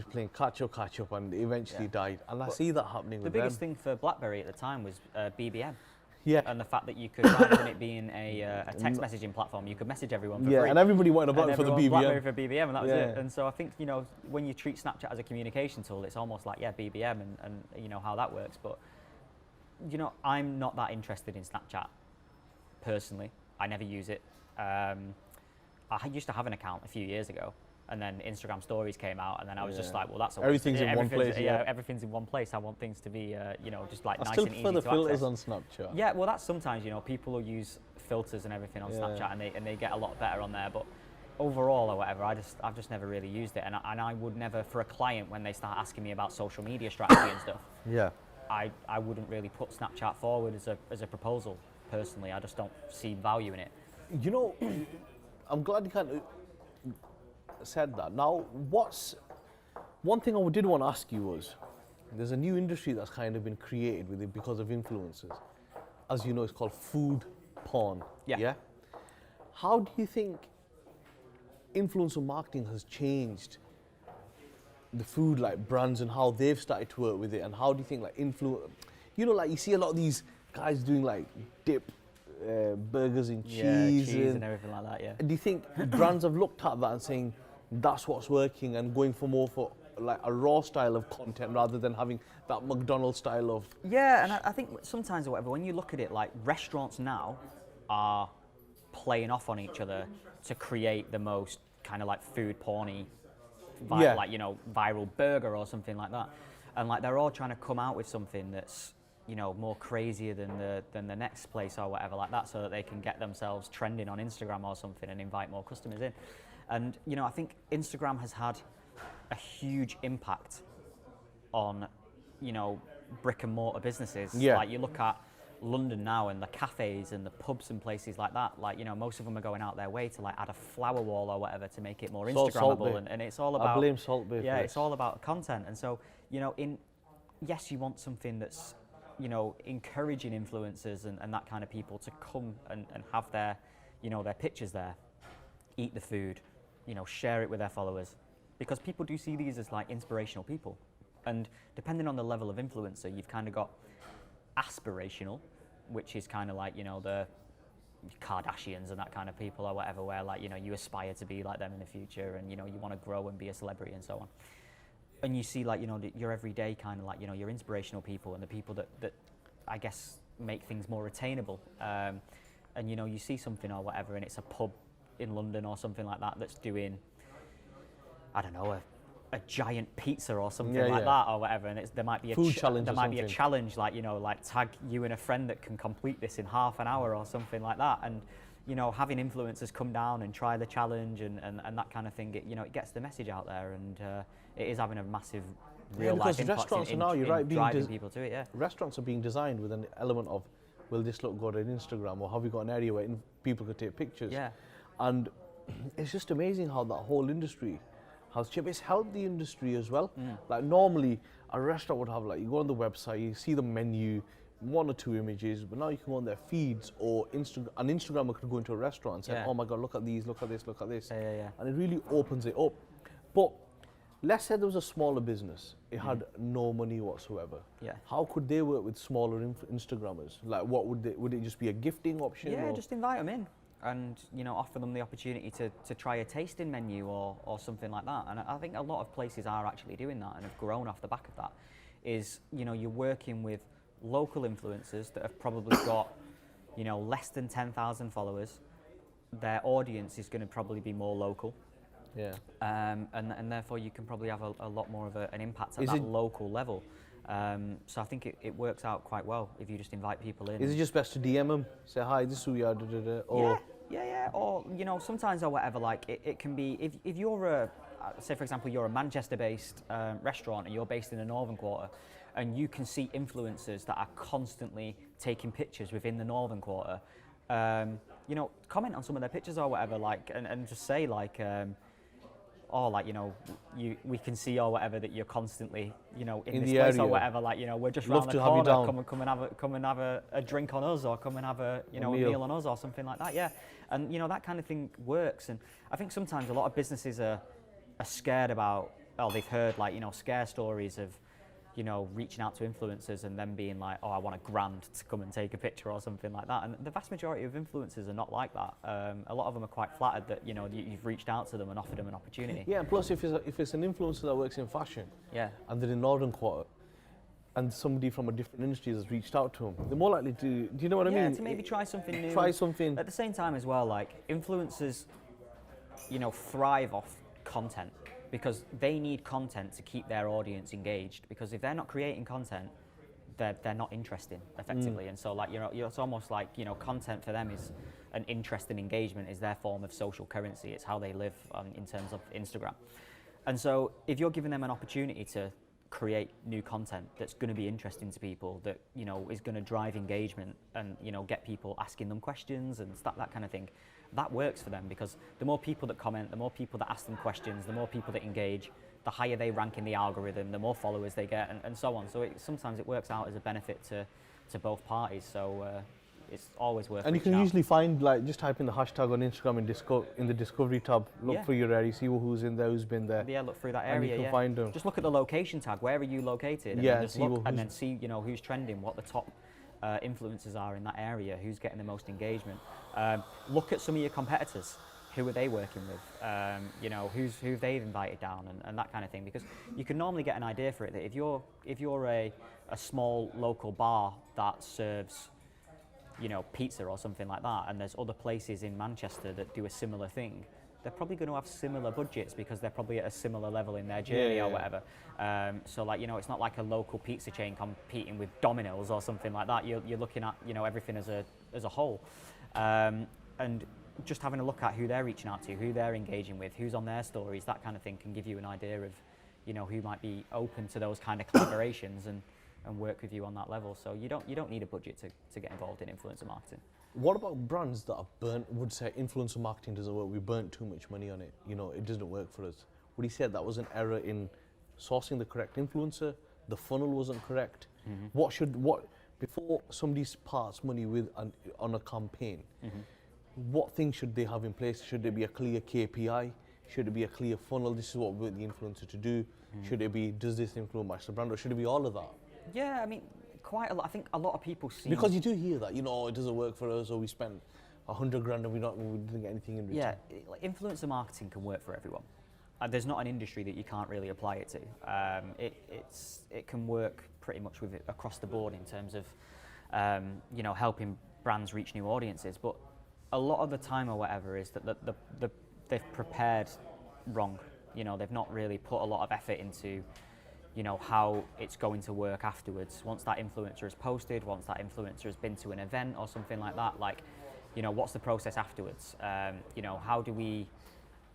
playing catch up, and they eventually died. And I see that happening with them. The biggest thing for BlackBerry at the time was BBM. Yeah. And the fact that you could, rather than it being a text messaging platform, you could message everyone for free. And everybody wanted a BlackBerry for the BBM. BlackBerry for BBM, and that was it. And so I think, when you treat Snapchat as a communication tool, it's almost like, BBM and how that works. But, I'm not that interested in Snapchat, personally. I never use it. I used to have an account a few years ago, and then Instagram stories came out, and then I was just like, well, that's everything's in one place. Yeah, everything's in one place. I want things to be, just like nice and easy to access. I still prefer the filters on Snapchat. Yeah, well, that's sometimes, people will use filters and everything on Snapchat, and they get a lot better on there. But overall, or whatever, I've just never really used it, and I would never, for a client, when they start asking me about social media strategy and stuff. Yeah. I wouldn't really put Snapchat forward as a proposal. Personally, I just don't see value in it. I'm glad you kind of said that. Now, one thing I did want to ask you was, there's a new industry that's kind of been created with it because of influencers. As you know, it's called food porn. Yeah. How do you think influencer marketing has changed the food brands and how they've started to work with it? And how do you think you see a lot of these guys doing dip burgers in cheese and everything like that, yeah. Do you think brands have looked at that and saying that's what's working and going for more for a raw style of content rather than having that McDonald's style of... Yeah, and I think sometimes or whatever, when you look at it, restaurants now are playing off on each other to create the most kind of food porny, viral burger or something like that. And they're all trying to come out with something that's more crazier than the next place or whatever like that, so that they can get themselves trending on Instagram or something and invite more customers in. And I think Instagram has had a huge impact on brick and mortar businesses. Yeah. You look at London now and the cafes and the pubs and places like that. Most of them are going out their way to add a flower wall or whatever to make it more Instagrammable, and it's all about... I blame Salt Bay. Yeah, it's all about content. And so yes, you want something that's encouraging influencers and that kind of people to come and have their pictures there, eat the food, share it with their followers, because people do see these as inspirational people. And depending on the level of influencer, you've kind of got aspirational, which is kind of Kardashians and that kind of people or whatever, where like, you know, you aspire to be like them in the future, and you know, you want to grow and be a celebrity and so on. And you see, like, you know, your everyday kind of like, you know, your inspirational people and the people that I guess make things more attainable. And you know, you see something or whatever, and it's a pub in London or something like that that's doing, I don't know, a giant pizza or something like that or whatever, and there might be a food challenge. There might be a challenge, like, you know, like tag you and a friend that can complete this in half an hour or something like that. And you know, having influencers come down and try the challenge and that kind of thing, you know, it gets the message out there, and it is having a massive real life impact in driving people to it. Yeah, restaurants are being designed with an element of, will this look good on Instagram, or have we got an area where people could take pictures? Yeah, and it's just amazing how that whole industry has changed. It's helped the industry as well. Like normally a restaurant would have, like, you go on the website, you see the menu, 1 or 2 images, but now you can go on their feeds, or an Instagrammer could go into a restaurant and say, oh my God, look at these, look at this, look at this. And it really opens it up. But let's say there was a smaller business, it had no money whatsoever. How could they work with smaller Instagrammers? Like, what would it just be a gifting option? Yeah, just invite them in and, you know, offer them the opportunity to try a tasting menu or something like that. And I think a lot of places are actually doing that and have grown off the back of that. Is, you know, you're working with local influencers that have probably got, you know, less than 10,000 followers. Their audience is going to probably be more local. And therefore you can probably have a lot more of an impact at that local level. So I think it works out quite well if you just invite people in. Is it just best to DM them, say, hi, this is who we are, or yeah, or, you know, sometimes or whatever, like it can be, if you're say for example, you're a Manchester-based restaurant and you're based in the Northern Quarter, and you can see influencers that are constantly taking pictures within the Northern Quarter, you know, comment on some of their pictures or whatever, like, and just say like, or like, you know, we can see or whatever that you're constantly, you know, in this place area or whatever, like, you know, we're just round the corner, come and have a drink on us, or come and have a meal on us or something like that. Yeah, and you know, that kind of thing works. And I think sometimes a lot of businesses are scared about, they've heard, like, you know, scare stories of, you know, reaching out to influencers and then being like, oh, I want $1,000 to come and take a picture or something like that. And the vast majority of influencers are not like that. A lot of them are quite flattered that, you know, you've reached out to them and offered them an opportunity. Yeah, and plus if it's an influencer that works in fashion, and they're in Northern Quarter, and somebody from a different industry has reached out to them, they're more likely to, do you know what I mean? Yeah, to maybe try something new. Try something. At the same time as well, like, influencers, you know, thrive off content, because they need content to keep their audience engaged, because if they're not creating content, they're not interesting, effectively. And so, like, you know, it's almost like, you know, content for them is an interest and engagement is their form of social currency. It's how they live in terms of Instagram. And so if you're giving them an opportunity to create new content that's going to be interesting to people, that, you know, is going to drive engagement and, you know, get people asking them questions and that kind of thing, that works for them, because the more people that comment, the more people that ask them questions, the more people that engage, the higher they rank in the algorithm, the more followers they get, and so on. So sometimes it works out as a benefit to both parties. So it's always worth. And you can usually find, like, just type in the hashtag on Instagram in the discovery tab, look for your area, see who's in there, who's been there. Yeah, look through that area. And you can find them. Just look at the location tag. Where are you located? And then just look, and then see, you know, who's trending, what the top influencers are in that area, who's getting the most engagement. Look at some of your competitors. Who are they working with? You know, who they've invited down, and that kind of thing. Because you can normally get an idea for it. That if you're a small local bar that serves, you know, pizza or something like that, and there's other places in Manchester that do a similar thing, they're probably going to have similar budgets, because they're probably at a similar level in their journey or whatever. So, like, you know, it's not like a local pizza chain competing with Domino's or something like that. You're looking at, you know, everything as a whole, and just having a look at who they're reaching out to, who they're engaging with, who's on their stories, that kind of thing can give you an idea of, you know, who might be open to those kind of collaborations and work with you on that level. So you don't need a budget to get involved in influencer marketing. What about brands that are burnt, would say influencer marketing doesn't work, we burnt too much money on it, you know, it doesn't work for us? Would he say that was an error in sourcing the correct influencer, the funnel wasn't correct? Before somebody parts money on a campaign, what things should they have in place? Should there be a clear KPI? Should it be a clear funnel? This is what we want the influencer to do. Should it be, does this influence the brand, or should it be all of that? Yeah, I mean, quite a lot. I think a lot of people see... Because you do hear that, you know, it doesn't work for us, or we spend 100 grand and we didn't get anything in return. Yeah, like influencer marketing can work for everyone. There's not an industry that you can't really apply it to. It can work pretty much with it across the board in terms of helping brands reach new audiences. But a lot of the time or whatever is that they've prepared wrong. They've not really put a lot of effort into how it's going to work afterwards. Once that influencer has posted, once that influencer has been to an event or something like that, what's the process afterwards? How do we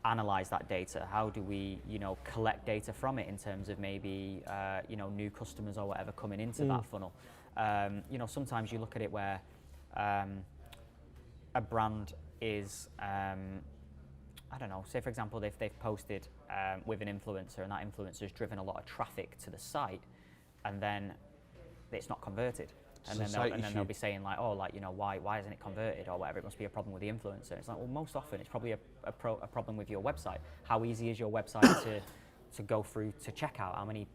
analyze that data? How do we, collect data from it in terms of maybe, new customers or whatever coming into that funnel? Sometimes you look at it where a brand is, I don't know, say for example, they've posted with an influencer and that influencer has driven a lot of traffic to the site and then it's not converted. And then they'll be saying why isn't it converted or whatever? It must be a problem with the influencer. It's like, well, most often it's probably a problem with your website. How easy is your website to go through to checkout? How many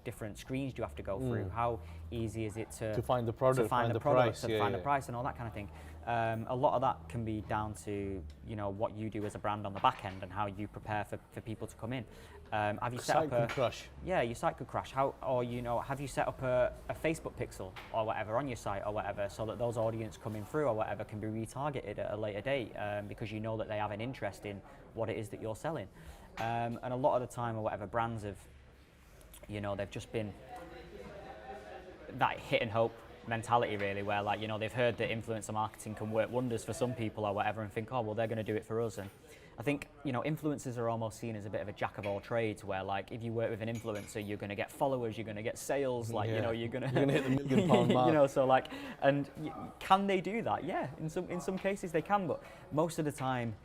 different screens do you have to go through? How easy is it to find the product, to find the price, the price and all that kind of thing? A lot of that can be down to what you do as a brand on the back end and how you prepare for people to come in. Have you set up could crash. Yeah, your site could crash. Have you set up a Facebook pixel or whatever on your site or whatever, so that those audience coming through or whatever can be retargeted at a later date because you know that they have an interest in what it is that you're selling. And a lot of the time or whatever, brands have, they've just been that hit and hope mentality really, where they've heard that influencer marketing can work wonders for some people or whatever and think, oh well, they're going to do it for us. And I think influencers are almost seen as a bit of a jack of all trades, where if you work with an influencer, you're going to get followers, you're going to get sales, you're going to hit the £1 million mark. Can they do that? Yeah, in some cases they can, but most of the time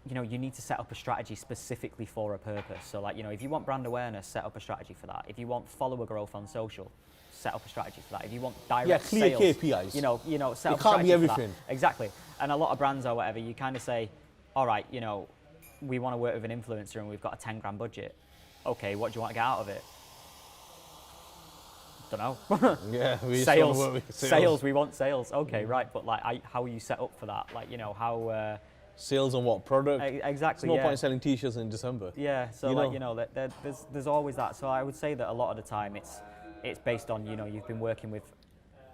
you need to set up a strategy specifically for a purpose. So if you want brand awareness, set up a strategy for that. If you want follower growth on social, set up a strategy for that. If you want direct clear sales, KPIs. set up a strategy. It can't be everything. For that. Exactly. And a lot of brands or whatever, you kind of say, all right, we want to work with an influencer and we've got a 10 grand budget. Okay, what do you want to get out of it? Don't know. Yeah, we sales. Just want to work with Sales. We want sales. Okay, right. But how are you set up for that? How. Sales on what product? Exactly. There's no point selling t-shirts in December. Yeah. So there's always that. So I would say that a lot of the time it's based on you've been working with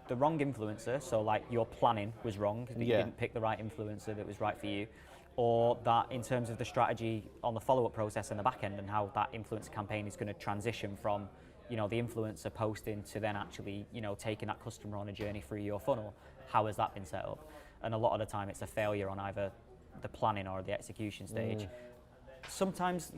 the wrong influencer. So your planning was wrong because you didn't pick the right influencer that was right for you. Or that in terms of the strategy on the follow-up process in the back end and how that influencer campaign is going to transition from, the influencer posting to then actually, taking that customer on a journey through your funnel. How has that been set up? And a lot of the time it's a failure on either the planning or the execution stage. Sometimes,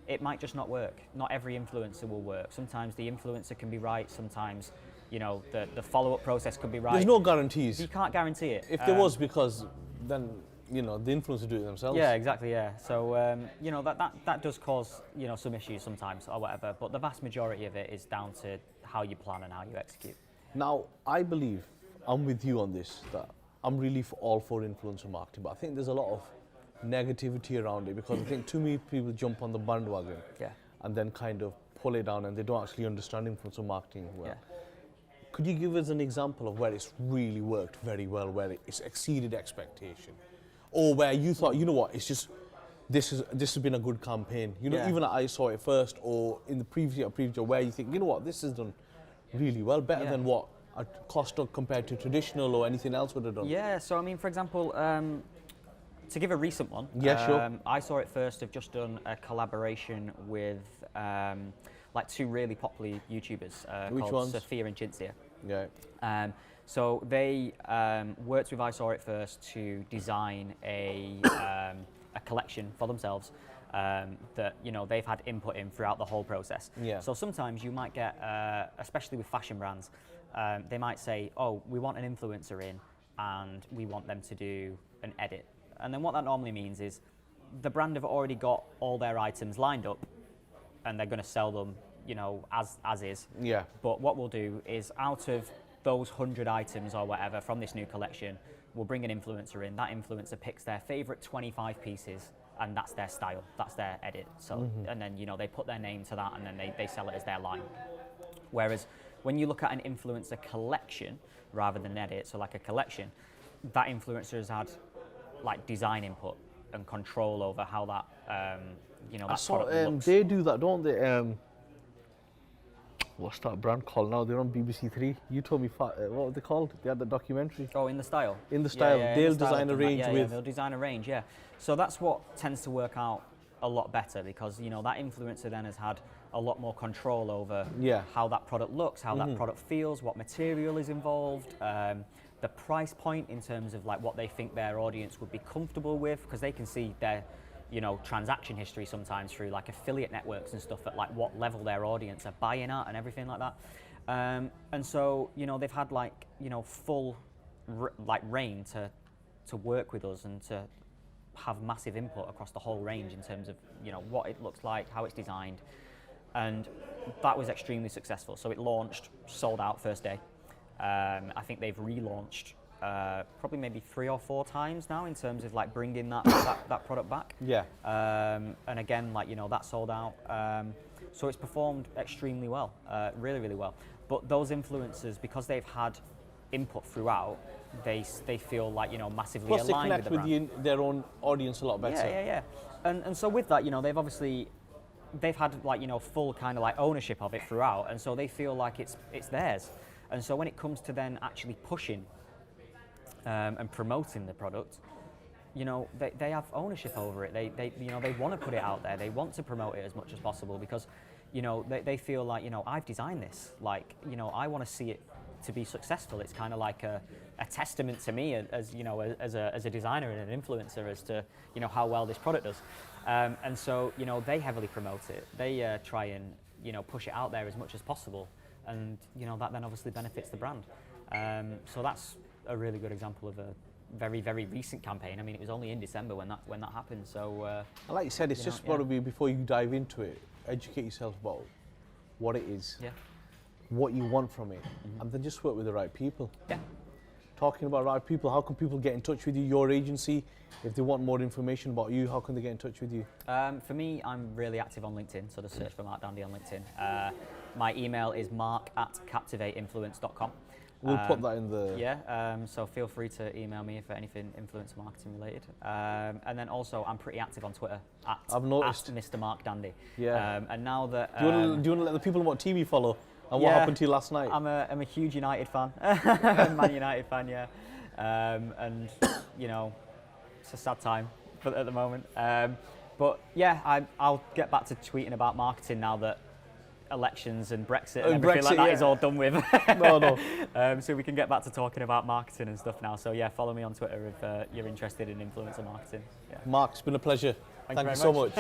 it might just not work. Not every influencer will work. Sometimes the influencer can be right. Sometimes, the follow-up process could be right. There's no guarantees. You can't guarantee it. If there was, because then the influencers do it themselves. Yeah, exactly. Yeah. So that does cause some issues sometimes or whatever. But the vast majority of it is down to how you plan and how you execute. Now, I believe I'm with you on this. That I'm really all for influencer marketing, but I think there's a lot of negativity around it because I think too many people jump on the bandwagon and then kind of pull it down and they don't actually understand influencer marketing well. Yeah. Could you give us an example of where it's really worked very well, where it's exceeded expectation? Or where you thought, you know what, it's just, this has been a good campaign. Even I saw it first or in the previous where you think, you know what, this has done really well, better than what a cost compared to traditional or anything else would have done. Yeah, so I mean, for example, to give a recent one, sure. I saw it first. I've just done a collaboration with two really popular YouTubers Which called ones? Sophia and Cinzia. Yeah. So they worked with I Saw It First to design a collection for themselves that they've had input in throughout the whole process. Yeah. So sometimes you might get, especially with fashion brands, they might say, oh, we want an influencer in and we want them to do an edit. And then what that normally means is the brand have already got all their items lined up and they're going to sell them, as is. Yeah. But what we'll do is out of those 100 items or whatever from this new collection, we'll bring an influencer in. That influencer picks their favorite 25 pieces and that's their style, that's their edit. So, and then, they put their name to that and then they sell it as their line. Whereas when you look at an influencer collection rather than edit, so like a collection, that influencer has had like design input and control over how that that So product looks. they do that, don't they? What's that brand called now? They're on BBC Three. You told me what were they called? They had the documentary. Oh, In the Style. In the Style. They'll In the Style design a range yeah, with. they'll design a range. Yeah. So that's what tends to work out a lot better because that influencer then has had a lot more control over how that product looks, how that product feels, what material is involved, the price point in terms of like what they think their audience would be comfortable with, because they can see their transaction history sometimes through like affiliate networks and stuff at like what level their audience are buying at and everything like that. And so they've had like full reign to work with us and to have massive input across the whole range in terms of what it looks like, how it's designed, and that was extremely successful. So it launched, sold out first day. I think they've relaunched probably maybe 3 or 4 times now in terms of like bringing that product back. Yeah. And again, like that sold out. So it's performed extremely well, really, really well. But those influencers, because they've had input throughout, they feel like massively Plus aligned they connect with their own audience a lot better. Yeah. And so with that, they've had like full kind of like ownership of it throughout, and so they feel like it's theirs. And so when it comes to then actually pushing and promoting the product, they have ownership over it. They want to put it out there. They want to promote it as much as possible because they feel like I've designed this. Like I want to see it to be successful. It's kind of like a testament to me as a designer and an influencer as to how well this product does. And so they heavily promote it. They try and push it out there as much as possible, and that then obviously benefits the brand. So that's a really good example of a very, very recent campaign. I mean, it was only in December when that happened. So like you said, it's just probably before you dive into it, educate yourself about what it is. Yeah. What you want from it, and then just work with the right people. Yeah. Talking about right people, how can people get in touch with you, your agency? If they want more information about you, how can they get in touch with you? For me, I'm really active on LinkedIn, so just search for Mark Dandy on LinkedIn. My email is mark@captivateinfluence.com. We'll put that in the... Yeah, so feel free to email me for anything influencer marketing related. And then also, I'm pretty active on Twitter, I've noticed. at Mr. Mark Dandy. Yeah. And now that... Do you want to let the people know what team you follow? And what happened to you last night? I'm a huge United fan, Man United fan, yeah. And it's a sad time at the moment. But yeah, I'll get back to tweeting about marketing now that elections and Brexit and everything like that is all done with. No. So we can get back to talking about marketing and stuff now. So yeah, follow me on Twitter if you're interested in influencer marketing. Yeah. Mark, it's been a pleasure. Thank you so much.